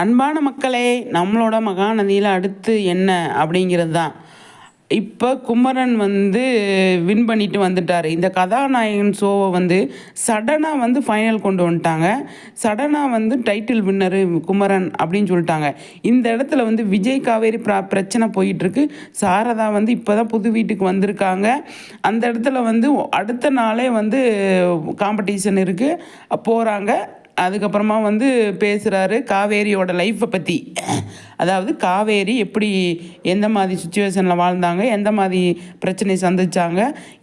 அன்பான மக்களே, நம்மளோட மகாநதியில் அடுத்து என்ன அப்படிங்கிறது தான். இப்போ குமரன் வந்து வின் பண்ணிட்டு வந்துட்டார். இந்த கதாநாயகன் ஷோவை வந்து சடனாக வந்து ஃபைனல் கொண்டு வந்துட்டாங்க. சடனாக வந்து டைட்டில் வின்னரு குமரன் அப்படின்னு சொல்லிட்டாங்க. இந்த இடத்துல வந்து விஜய் காவேரி பிரச்சனை போயிட்டுருக்கு. சாரதா வந்து இப்போ தான் புது வீட்டுக்கு வந்திருக்காங்க. அந்த இடத்துல வந்து அடுத்த நாளே வந்து காம்படிஷன் இருக்குது, போகிறாங்க. அதுக்கப்புறமா வந்து பேசுகிறாரு காவேரியோட லைஃப்பை பற்றி. அதாவது காவேரி எப்படி எந்த மாதிரி சுச்சுவேஷனில் வாழ்ந்தாங்க, எந்த மாதிரி பிரச்சனை சந்திச்சாங்க,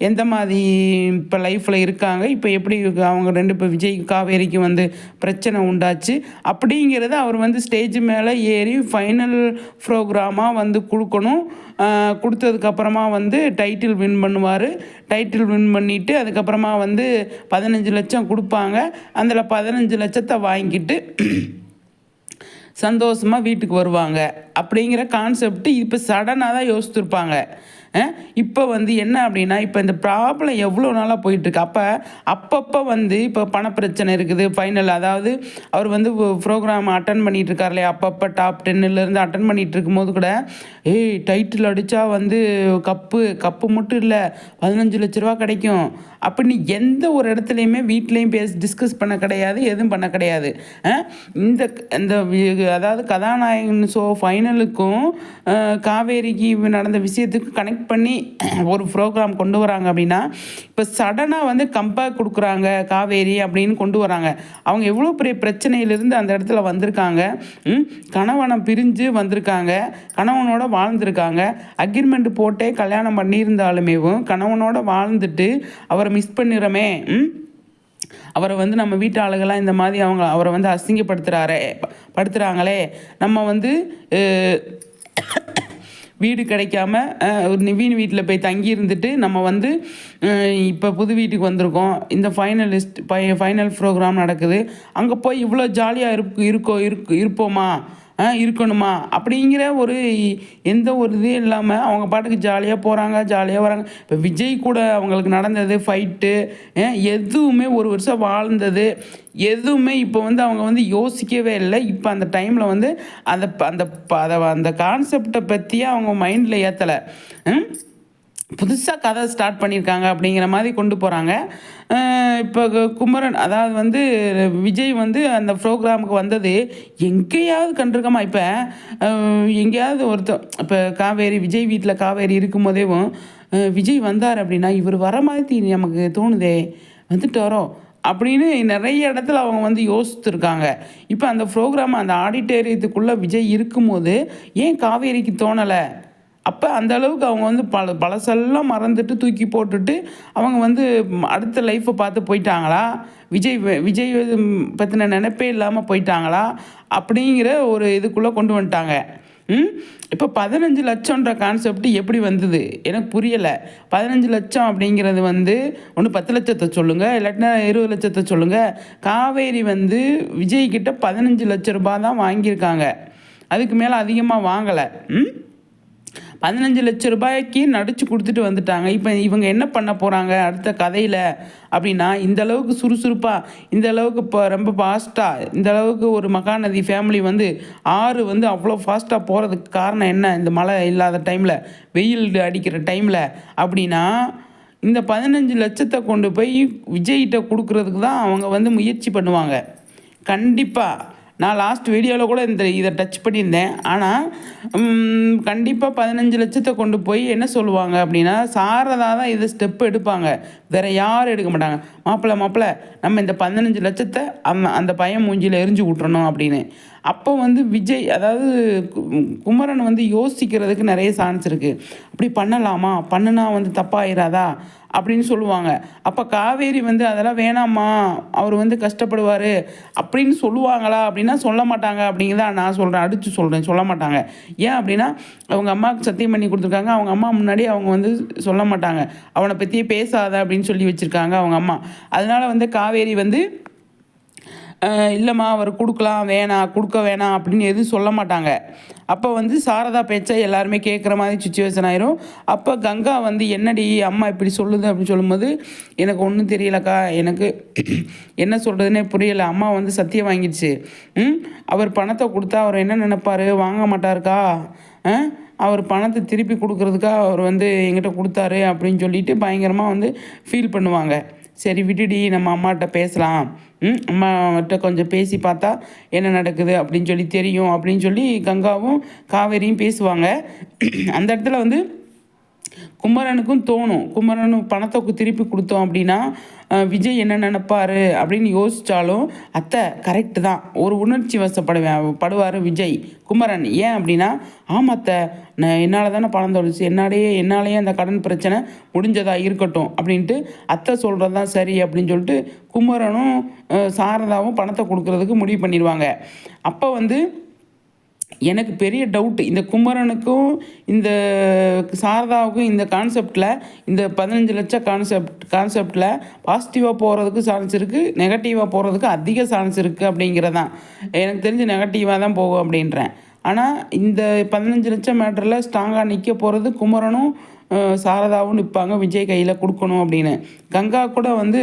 எந்த மாதிரி இப்போ லைஃப்பில் இருக்காங்க, இப்போ எப்படி அவங்க ரெண்டு இப்போ விஜய் காவேரிக்கு வந்து பிரச்சனை உண்டாச்சு அப்படிங்கிறத அவர் வந்து ஸ்டேஜ் மேலே ஏறி ஃபைனல் ப்ரோக்ராமாக வந்து கொடுக்கணும். கொடுத்ததுக்கப்புறமா வந்து டைட்டில் வின் பண்ணுவார். டைட்டில் வின் பண்ணிவிட்டு அதுக்கப்புறமா வந்து 15 லட்சம் கொடுப்பாங்க. அதில் 15 லட்சத்தை வாங்கிட்டு சந்தோஷமாக வீட்டுக்கு வருவாங்க அப்படிங்கிற கான்செப்ட் இப்போ சடனாக தான் யோசித்துருப்பாங்க. இப்போ வந்து என்ன அப்படின்னா, இப்போ இந்த ப்ராப்ளம் எவ்வளோ நாளாக போயிட்டுருக்கு. அப்பப்போ வந்து இப்போ பணப்பிரச்சனை இருக்குது. ஃபைனல் அதாவது அவர் வந்து ப்ரோக்ராம் அட்டன் பண்ணிகிட்டு இருக்கார் இல்லையா, அப்பப்போ டாப் 10லேருந்து அட்டன் பண்ணிகிட்டு இருக்கும்போது கூட டைட்டில் அடித்தா வந்து கப்பு மட்டும் இல்லை 15 லட்ச ரூபா கிடைக்கும் அப்படின்னு எந்த ஒரு இடத்துலையுமே வீட்லேயும் டிஸ்கஸ் பண்ண கிடையாது, எதுவும் பண்ண கிடையாது. இந்த இந்த அதாவது கதாநாயகன் ஷோ ஃபைனலுக்கும் காவேரிக்கு நடந்த விஷயத்துக்கு கனெக்ட் பண்ணி ஒரு ப்ரோக்ராம் கொண்டு வராங்க அப்படின்னா, இப்போ சடனாக வந்து கம்பேக் கொடுக்குறாங்க காவேரி அப்படின்னு கொண்டு வராங்க. அவங்க எவ்வளோ பெரிய பிரச்சனையிலிருந்து அந்த இடத்துல வந்திருக்காங்க. கணவனை பிரிஞ்சு வந்திருக்காங்க, கணவனோட வாழ்ந்திருக்காங்க, அக்ரிமெண்ட் போட்டே கல்யாணம் பண்ணியிருந்தாலுமேவும் கணவனோட வாழ்ந்துட்டு அவரை மிஸ் பண்ணிடுறோமே, அவரை வந்து நம்ம வீட்டு ஆளுகள்லாம் இந்த மாதிரி அவரை வந்து படுத்துகிறாங்களே, நம்ம வந்து வீடு கிடைக்காம ஒரு நிவீன் வீட்டில் போய் தங்கி இருந்துட்டு நம்ம வந்து இப்போ புது வீட்டுக்கு வந்திருக்கோம். இந்த ஃபைனல் ப்ரோக்ராம் நடக்குது, அங்கே போய் இவ்வளோ ஜாலியாக இருப்போமா, இருக்கணுமா அப்படிங்கிற ஒரு எந்த ஒரு இதே இல்லாமல் அவங்க பாட்டுக்கு ஜாலியாக போகிறாங்க, ஜாலியாக வராங்க. இப்போ விஜய் கூட அவங்களுக்கு நடந்தது ஃபைட்டு எதுவுமே, ஒரு வருஷம் வாழ்ந்தது எதுவுமே இப்போ வந்து அவங்க வந்து யோசிக்கவே இல்லை. இப்போ அந்த டைமில் வந்து அந்த கான்செப்டை பற்றியே அவங்க மைண்டில் ஏற்றலை. புதுசாக கதை ஸ்டார்ட் பண்ணியிருக்காங்க அப்படிங்கிற மாதிரி கொண்டு போகிறாங்க. இப்போ குமரன் அதாவது வந்து விஜய் வந்து அந்த ப்ரோக்ராமுக்கு வந்தது எங்கேயாவது கண்டிருக்கோமா? இப்போ எங்கேயாவது இப்போ விஜய் வீட்டில் காவேரி இருக்கும் போதேவும் விஜய் வந்தார் அப்படின்னா இவர் வர மாதிரி நமக்கு தோணுதே, வந்துட்டாரோ அப்படின்னு நிறைய இடத்துல அவங்க வந்து யோசித்துருக்காங்க. இப்போ அந்த ப்ரோக்ராம் அந்த ஆடிட்டோரியத்துக்குள்ளே விஜய் இருக்கும்போது ஏன் காவேரிக்கு தோணலை? அப்போ அந்த அளவுக்கு அவங்க வந்து பழசெல்லாம் மறந்துட்டு தூக்கி போட்டுட்டு அவங்க வந்து அடுத்த லைஃப்பை பார்த்து போயிட்டாங்களா? விஜய் பற்றின நினைப்பே இல்லாமல் போயிட்டாங்களா அப்படிங்கிற ஒரு இதுக்குள்ளே கொண்டு வந்துட்டாங்க. இப்போ 15 லட்சம்ன்ற கான்செப்ட் எப்படி வந்தது எனக்கு புரியலை. 15 லட்சம் அப்படிங்கிறது வந்து ஒன்று 10 லட்சத்தை சொல்லுங்கள், இல்லாட்டினா 20 லட்சத்தை சொல்லுங்கள். காவேரி வந்து விஜய்கிட்ட 15 லட்ச ரூபாய் தான் வாங்கியிருக்காங்க, அதுக்கு மேலே அதிகமாக வாங்கலை. 15 லட்ச ரூபாய்க்கு நடித்து கொடுத்துட்டு வந்துட்டாங்க. இப்போ இவங்க என்ன பண்ண போகிறாங்க அடுத்த கதையில் அப்படின்னா, இந்த அளவுக்கு சுறுசுறுப்பாக, இந்த அளவுக்கு இப்போ ரொம்ப ஃபாஸ்ட்டாக, இந்த அளவுக்கு ஒரு மகாநதி ஃபேமிலி வந்து வந்து அவ்வளோ ஃபாஸ்ட்டாக போகிறதுக்கு காரணம் என்ன? இந்த மழை இல்லாத டைமில், வெயில் அடிக்கிற டைமில் அப்படின்னா இந்த 15 லட்சத்தை கொண்டு போய் விஜய்கிட்ட கொடுக்குறதுக்கு தான் அவங்க வந்து முயற்சி பண்ணுவாங்க கண்டிப்பாக. நான் லாஸ்ட் வீடியோவில் கூட இதை டச் பண்ணியிருந்தேன். ஆனால் கண்டிப்பாக 15 லட்சத்தை கொண்டு போய் என்ன சொல்லுவாங்க அப்படின்னா, சாரதா தான் இதை ஸ்டெப் எடுப்பாங்க, வேறு யாரும் எடுக்க மாட்டாங்க. மாப்பிள்ளை நம்ம இந்த 15 லட்சத்தை அந்த பையன் மூஞ்சியில் எரிஞ்சு விட்றணும் அப்படின்னு. அப்போ வந்து விஜய் அதாவது குமரன் வந்து யோசிக்கிறதுக்கு நிறைய சான்ஸ் இருக்குது. அப்படி பண்ணலாமா, பண்ணுனா வந்து தப்பாயிராதா அப்படின்னு சொல்லுவாங்க. அப்போ காவேரி வந்து அதெல்லாம் வேணாமா, அவர் வந்து கஷ்டப்படுவார் அப்படின்னு சொல்லுவாங்களா அப்படின்னா சொல்ல மாட்டாங்க அப்படிங்கிறத நான் சொல்கிறேன், அடித்து சொல்கிறேன், சொல்ல மாட்டாங்க. ஏன் அப்படின்னா அவங்க அம்மாவுக்கு சத்தியம் பண்ணி கொடுத்துருக்காங்க. அவங்க அம்மா முன்னாடி அவங்க வந்து சொல்ல மாட்டாங்க, அவனை பற்றியே பேசாத அப்படின்னு சொல்லி வச்சுருக்காங்க அவங்க அம்மா. அதனால் வந்து காவேரி வந்து இல்லைம்மா அவர் கொடுக்க வேணாம் அப்படின்னு எதுவும் சொல்ல மாட்டாங்க. அப்போ வந்து சாரதா பேச்சை எல்லாருமே கேட்குற மாதிரி சுச்சுவேஷன் ஆயிரும். அப்போ கங்கா வந்து என்னடி அம்மா இப்படி சொல்லுது அப்படின்னு சொல்லும்போது, எனக்கு ஒன்றும் தெரியலக்கா, எனக்கு என்ன சொல்கிறதுனே புரியலை. அம்மா வந்து சத்தியம் வாங்கிடுச்சு. அவர் பணத்தை கொடுத்தா அவர் என்ன நினைப்பாரு, வாங்க மாட்டாருக்கா. அவர் பணத்தை திருப்பி கொடுக்குறதுக்காக அவர் வந்து என்கிட்ட கொடுத்தாரு அப்படின்னு சொல்லிட்டு பயங்கரமாக வந்து ஃபீல் பண்ணுவாங்க. சரி விடுடி, நம்ம அம்மாட்ட பேசலாம், அம்மாட்ட கொஞ்சம் பேசி பார்த்தா என்ன நடக்குது அப்படின்னு சொல்லி தெரியும் அப்படின்னு சொல்லி கங்காவும் காவேரியும் பேசுவாங்க. அந்த இடத்துல வந்து குமரனுக்கும் தோணும், குமரனு பணத்தை திருப்பி கொடுத்தோம் அப்படின்னா விஜய் என்ன நினைப்பாரு அப்படின்னு யோசித்தாலும், அத்தை கரெக்டு தான், ஒரு உணர்ச்சி படுவார் விஜய் குமரன். ஏன் அப்படின்னா, ஆமாத்தை நான் என்னால் தானே பணம் தொலைச்சு, என்னாலேயே அந்த கடன் பிரச்சனை முடிஞ்சதா இருக்கட்டும் அப்படின்ட்டு அத்தை சொல்கிறது தான் சரி அப்படின்னு சொல்லிட்டு குமரனும் சாரதாவும் பணத்தை கொடுக்கறதுக்கு முடிவு பண்ணிடுவாங்க. அப்போ வந்து எனக்கு பெரிய டவுட்டு, இந்த குமரனுக்கும் இந்த சாரதாவுக்கும் இந்த கான்செப்டில், இந்த 15 லட்சம் கான்செப்டில் பாசிட்டிவாக போகிறதுக்கு சான்ஸ் இருக்குது, நெகட்டிவாக போகிறதுக்கு அதிக சான்ஸ் இருக்குது அப்படிங்கிறதான். எனக்கு தெரிஞ்சு நெகட்டிவாக தான் போகும் அப்படின்றேன். ஆனால் இந்த 15 லட்சம் மேட்டரில் ஸ்ட்ராங்காக நிற்க போகிறது குமரனும் சாரதாவும் நிற்பாங்க, விஜய் கையில் கொடுக்கணும் அப்படின்னு. கங்கா கூட வந்து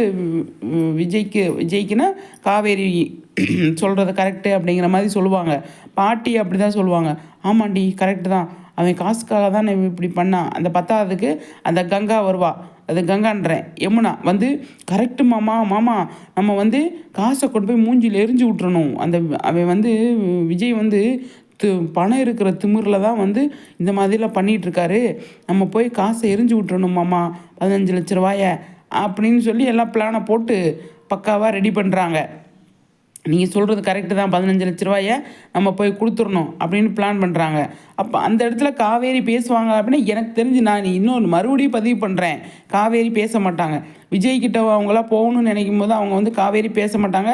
விஜய்க்குன்னா காவேரி சொல்கிறது கரெக்டு அப்படிங்கிற மாதிரி சொல்லுவாங்க. பாட்டி அப்படி தான் சொல்லுவாங்க, ஆமாண்டி கரெக்டு தான், அவன் காசுக்காக தான் நான் இப்படி பண்ணான். அந்த 10வதுக்கு அந்த கங்கா வருவா, அது கங்கான்றேன், யமுனா வந்து கரெக்டு மாமா நம்ம வந்து காசை கொண்டு போய் மூஞ்சியில் எரிஞ்சு விட்டுறணும். அவன் வந்து விஜய் வந்து பணம் இருக்கிற திமிரில் தான் வந்து இந்த மாதிரிலாம் பண்ணிகிட்ருக்காரு, நம்ம போய் காசை எரிஞ்சு விட்டுறணும் மாமா 15 லட்ச ரூபாயை அப்படின்னு சொல்லி எல்லாம் பிளானை போட்டு பக்காவாக ரெடி பண்ணுறாங்க. நீங்கள் சொல்கிறது கரெக்டு தான், 15 லட்ச ரூபாயை நம்ம போய் கொடுத்துடணும் அப்படின்னு பிளான் பண்ணுறாங்க. அப்போ அந்த இடத்துல காவேரி பேசுவாங்க அப்படின்னா எனக்கு தெரிஞ்சு, நான் இன்னொன்று மறுபடியும் பதிவு பண்ணுறேன், காவேரி பேச மாட்டாங்க. விஜய்கிட்ட அவங்களாம் போகணும்னு நினைக்கும் போது அவங்க வந்து காவேரி பேச மாட்டாங்க.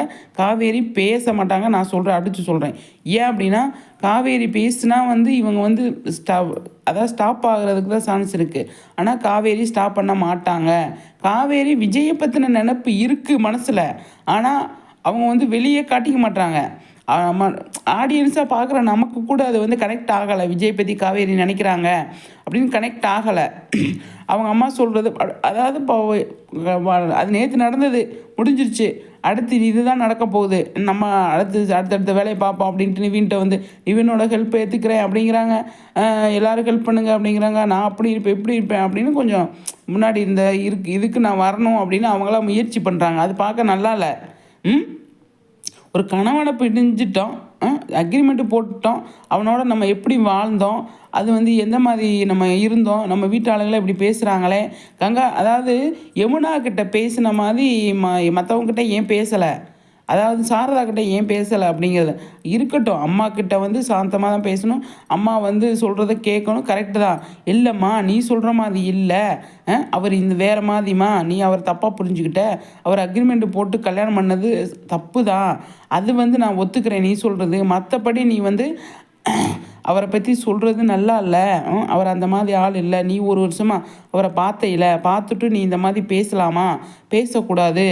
நான் சொல்கிறேன், அடித்து சொல்கிறேன். ஏன் அப்படின்னா, காவேரி பேசுனா வந்து இவங்க வந்து ஸ்டாப் ஆகிறதுக்கு தான் சான்ஸ் இருக்குது. ஆனால் காவேரி ஸ்டாப் பண்ண மாட்டாங்க. காவேரி விஜயை பற்றின நினப்பு இருக்குது மனசில், ஆனால் அவங்க வந்து வெளியே காட்டிக்க மாட்டாங்க. ஆடியன்ஸாக பார்க்குற நமக்கு கூட அது வந்து கனெக்ட் ஆகலை, விஜய் பற்றி காவேரி நினைக்கிறாங்க அப்படின்னு கனெக்ட் ஆகலை. அவங்க அம்மா சொல்கிறது, அதாவது இப்போ அது நேற்று நடந்தது, முடிஞ்சிருச்சு, அடுத்து இதுதான் நடக்க போகுது, நம்ம அடுத்தடுத்த வேலையை பார்ப்போம் அப்படின்ட்டு நிவின்கிட்ட வந்து நிவினோட ஹெல்ப் ஏற்றுக்கிறேன் அப்படிங்கிறாங்க, எல்லோரும் ஹெல்ப் பண்ணுங்க அப்படிங்கிறாங்க. நான் அப்படி இருப்பேன் இப்படி இருப்பேன் அப்படின்னு கொஞ்சம் முன்னாடி இந்த இதுக்கு நான் வரணும் அப்படின்னு அவங்களாம் முயற்சி பண்ணுறாங்க. அது பார்க்க நல்லா இல்லை. ஒரு கணவனை பிடிஞ்சிட்டோம், அக்ரிமெண்ட்டு போட்டுட்டோம், அவனோட நம்ம எப்படி வாழ்ந்தோம், அது வந்து எந்த மாதிரி நம்ம இருந்தோம், நம்ம வீட்டு ஆளுங்களை இப்படி பேசுகிறாங்களே. கங்கா அதாவது யமுனா கிட்ட பேசின மாதிரி மற்றவங்ககிட்ட ஏன் பேசலை, அதாவது சாரதா கிட்ட ஏன் பேசலை அப்படிங்கிறது இருக்கட்டும். அம்மா கிட்ட வந்து சாந்தமாக தான் பேசணும், அம்மா வந்து சொல்கிறத கேட்கணும், கரெக்டு தான். இல்லைம்மா நீ சொல்கிற மாதிரி இல்லை, அவர் இந்த வேறு மாதிரிம்மா, நீ அவர் தப்பாக புரிஞ்சுக்கிட்ட, அவர் அக்ரிமெண்ட் போட்டு கல்யாணம் பண்ணது தப்பு தான், அது வந்து நான் ஒத்துக்கிறேன் நீ சொல்கிறது. மற்றபடி நீ வந்து அவரை பற்றி சொல்கிறது நல்லா இல்லை, அவர் அந்த மாதிரி ஆள் இல்லை, நீ ஒரு வருஷமாக அவரை பார்த்துட்டு நீ இந்த மாதிரி பேசலாமா, பேசக்கூடாது.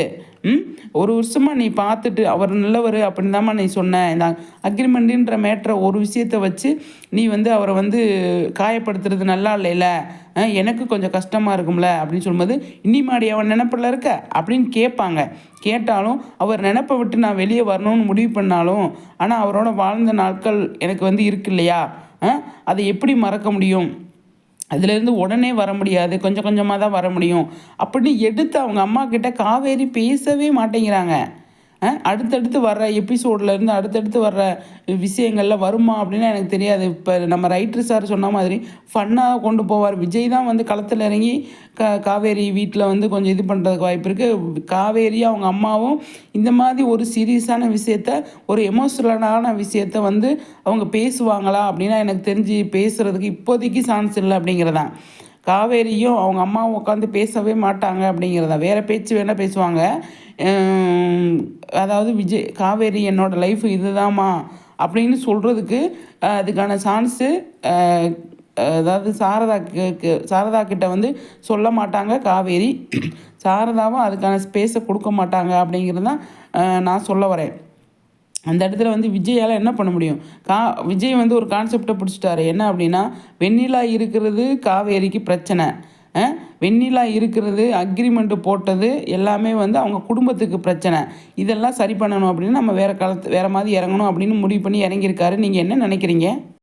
ஒரு வருஷமாக நீ பார்த்துட்டு அவர் நல்லவர் அப்படின்னு தாம்மா நீ சொன்ன. இந்த அக்ரிமெண்ட்டுன்ற மேட்ரை ஒரு விஷயத்தை வச்சு நீ வந்து அவரை வந்து காயப்படுத்துறது நல்லா இல்லைல்ல, எனக்கு கொஞ்சம் கஷ்டமாக இருக்கும்ல அப்படின்னு சொல்லும்போது, இன்னிமாடி அவன் நினப்பில் இருக்க அப்படின்னு கேட்பாங்க. கேட்டாலும் அவர் நினப்பை விட்டு நான் வெளியே வரணும்னு முடிவு பண்ணாலும், ஆனால் அவரோட வாழ்ந்த நாட்கள் எனக்கு வந்து இருக்கு இல்லையா, அதை எப்படி மறக்க முடியும், அதுலேருந்து உடனே வர முடியாது, கொஞ்சம் கொஞ்சமாக தான் வர முடியும் அப்படின்னு எடுத்து அவங்க அம்மா கிட்ட காவேரி பேசவே மாட்டேங்கிறாங்க. அடுத்தடுத்து வர்ற எபிசோட்லேருந்து அடுத்தடுத்து வர்ற விஷயங்களில் வருமா அப்படின்னு எனக்கு தெரியாது. இப்போ நம்ம ரைட்டர் சார் சொன்ன மாதிரி ஃபன்னாக கொண்டு போவார். விஜய் தான் வந்து களத்தில் இறங்கி காவேரி வீட்டில் வந்து கொஞ்சம் இது பண்ணுறதுக்கு வாய்ப்பு இருக்குது. காவேரி அவங்க அம்மாவும் இந்த மாதிரி ஒரு சீரியஸான விஷயத்த, ஒரு எமோஷ்னலான விஷயத்த வந்து அவங்க பேசுவாங்களா அப்படின்னா எனக்கு தெரிஞ்சு பேசுகிறதுக்கு இப்போதைக்கு சான்ஸ் இல்லை அப்படிங்கிறதான். காவேரியும் அவங்க அம்மாவும் உட்காந்து பேசவே மாட்டாங்க அப்படிங்கிறதா. வேறு பேச்சு வேணால் பேசுவாங்க. அதாவது காவேரி என்னோடய லைஃப் இதுதாம்மா அப்படின்னு சொல்கிறதுக்கு அதுக்கான சான்ஸு அதாவது சாரதா கிட்ட வந்து சொல்ல மாட்டாங்க காவேரி, சாரதாவும் அதுக்கான ஸ்பேஸை கொடுக்க மாட்டாங்க அப்படிங்கிறது தான் நான் சொல்ல வரேன். அந்த இடத்துல வந்து விஜயால் என்ன பண்ண முடியும்? விஜய் வந்து ஒரு கான்செப்டை பிடிச்சிட்டாரு. என்ன அப்படின்னா, வெண்ணிலா இருக்கிறது காவேரிக்கு பிரச்சனை. அ வெண்ணிலா இருக்கிறது அக்ரிமெண்ட் போட்டது எல்லாமே வந்து அவங்க குடும்பத்துக்கு பிரச்சனை. இதெல்லாம் சரி பண்ணணும் அப்படின்னு நம்ம வேற மாதிரி இறங்கணும் அப்படின்னு முடிவு பண்ணி இறங்கியிருக்காரு. நீங்க என்ன நினைக்கிறீங்க?